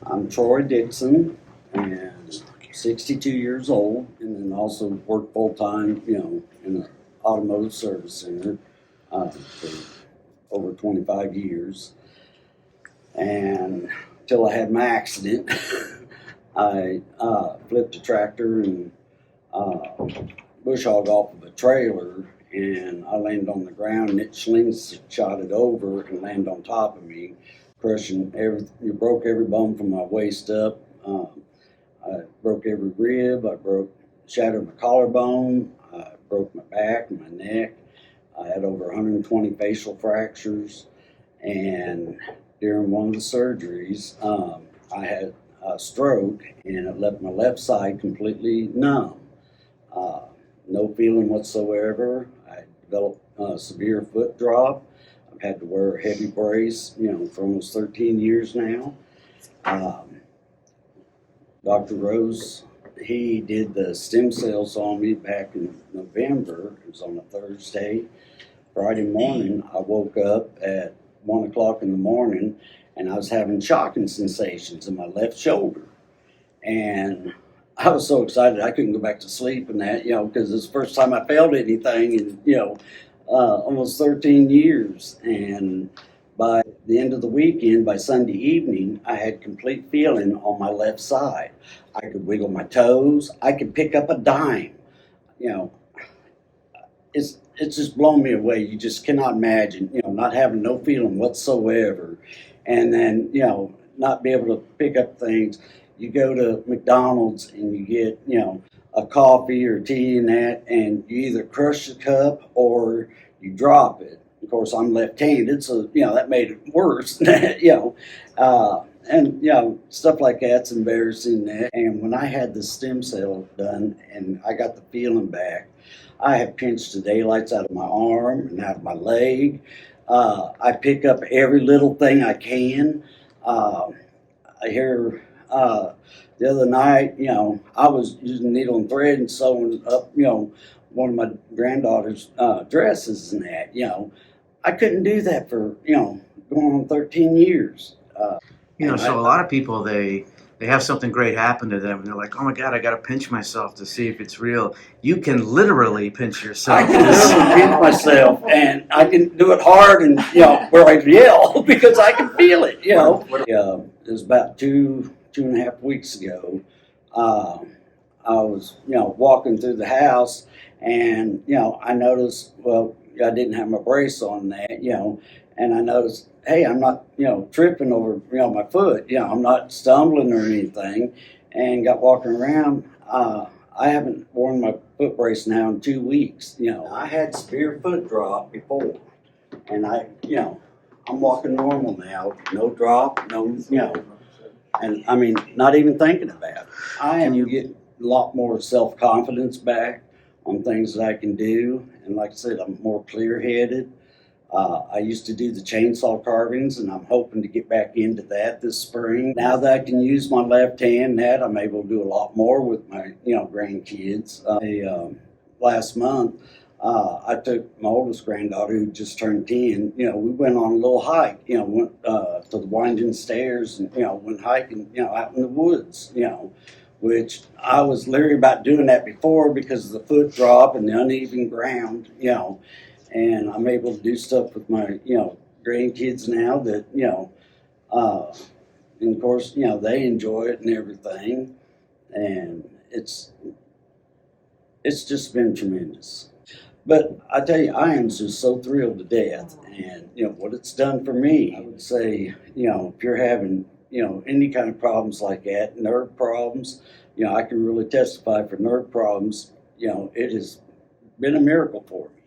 I'm Troy Dixon, and 62 years old, and then also work full time, in an automotive service center for over 25 years. And until I had my accident, I flipped a tractor and bush hogged off of a trailer, and I landed on the ground, and it slingshot it over and landed on top of me, crushing it broke every bone from my waist up. I broke every rib. Shattered my collarbone. I broke my back and my neck. I had over 120 facial fractures, and during one of the surgeries, I had a stroke, and it left my left side completely numb. No feeling whatsoever. I developed a severe foot drop. I've had to wear a heavy brace, for almost 13 years now. Dr. Rose, he did the stem cells on me back in November. It was on a Thursday. Friday morning, I woke up at 1 o'clock in the morning, and I was having shocking sensations in my left shoulder. And I was so excited I couldn't go back to sleep and that, because it's the first time I felt anything in, almost 13 years. And by the end of the weekend, by Sunday evening, I had complete feeling on my left side. I could wiggle my toes. I could pick up a dime. It's just blown me away. You just cannot imagine, not having no feeling whatsoever, and then, not be able to pick up things. You go to McDonald's and you get, a coffee or tea and that, and you either crush the cup or you drop it. Of course, I'm left-handed, so, that made it worse, and, stuff like that's embarrassing. And when I had the stem cell done and I got the feeling back, I have pinched the daylights out of my arm and out of my leg. I pick up every little thing I can. I hear the other night, I was using needle and thread and sewing up, one of my granddaughter's dresses and that, I couldn't do that for, going on 13 years. So a lot of people, they have something great happen to them, and they're like, oh my God, I got to pinch myself to see if it's real. You can literally pinch yourself. I can literally pinch myself, and I can do it hard and, where I yell because I can feel it, It was about two and a half weeks ago. I was, walking through the house, and, I noticed, I didn't have my brace on that, and I noticed, hey, I'm not, tripping over, my foot, I'm not stumbling or anything, and got walking around. I haven't worn my foot brace now in 2 weeks, I had severe foot drop before, and I'm walking normal now, no drop, no, and I mean, not even thinking about it. I am getting a lot more self-confidence back on things that I can do, and like I said, I'm more clear-headed. I used to do the chainsaw carvings, and I'm hoping to get back into that this spring. Now that I can use my left hand, I'm able to do a lot more with my, grandkids. Last month, I took my oldest granddaughter, who just turned 10. We went on a little hike. Went to the winding stairs, and went hiking, out in the woods. Which I was leery about doing that before because of the foot drop and the uneven ground. And I'm able to do stuff with my, grandkids now that, and of course, they enjoy it and everything. And it's just been tremendous. But I tell you, I am just so thrilled to death. And, what it's done for me, I would say, if you're having, any kind of problems like that, nerve problems, I can really testify for nerve problems, it has been a miracle for me.